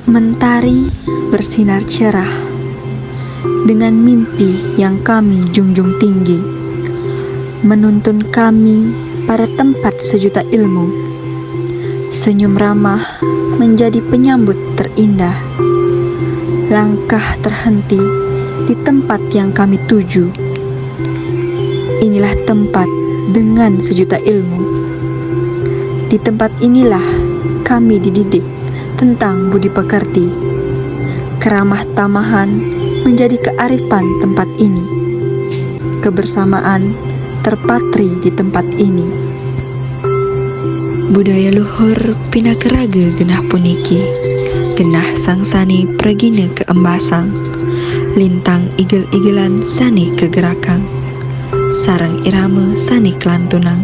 Mentari bersinar cerah dengan mimpi yang kami junjung tinggi, menuntun kami pada tempat sejuta ilmu. Senyum ramah menjadi penyambut terindah. Langkah terhenti di tempat yang kami tuju. Inilah tempat dengan sejuta ilmu. Di tempat inilah kami dididik tentang budi pekerti. Keramah tamahan menjadi kearifan tempat ini. Kebersamaan terpatri di tempat ini. Budaya luhur pinakeraga genah puniki. Genah sangsani pregine ke embasang. Lintang igel-igelan sani kegerakang. Sarang irama sani kelantunang.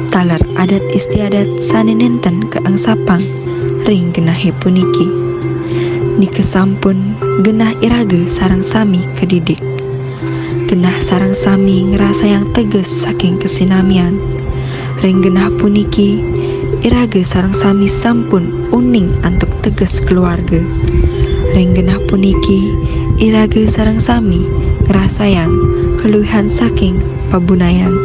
Talar adat istiadat sani nenten keangsapang. Ring genahe puniki. Nikesampun genah iraga sarang sami kedidik. Genah sarang sami ngerasa yang tegas saking kesinamian. Ring genah puniki iraga sarang sami sampun uning antuk tegas keluarga. Ring genah puniki iraga sarang sami ngerasa yang keluhan saking pabunayan.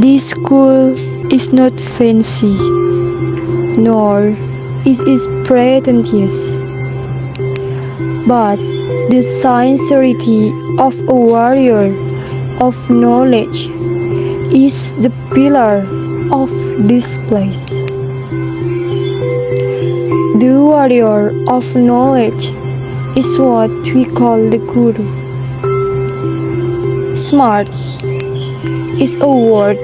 This school is not fancy, nor is it pretentious, but the sincerity of a warrior of knowledge is the pillar of this place. The warrior of knowledge is what we call the guru. Smart is a word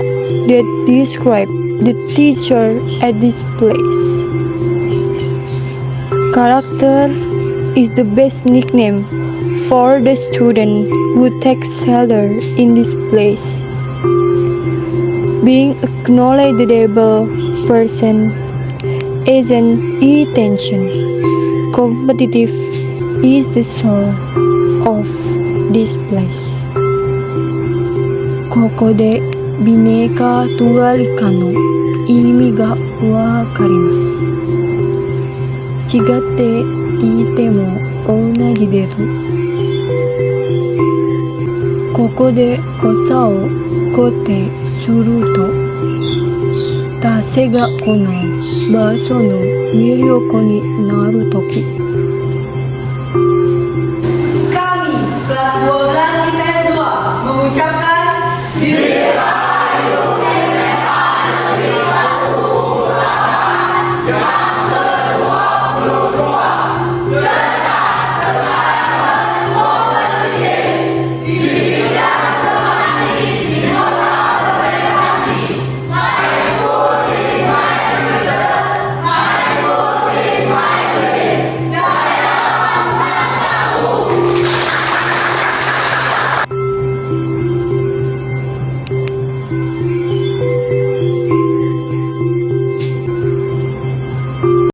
that describes the teacher at this place. Character is the best nickname for the student who takes shelter in this place. Being a knowledgeable person is an intention. Competitive is the soul of this place. Koko de bineka tunggal ika no imi ga wakarimasu. Chigatte iite mo onaji desu. Koko de kosa o kote suru to tase ga kono baso no miryoko ni naru toki. Kami kelas 12 IPS 2 mengucapkan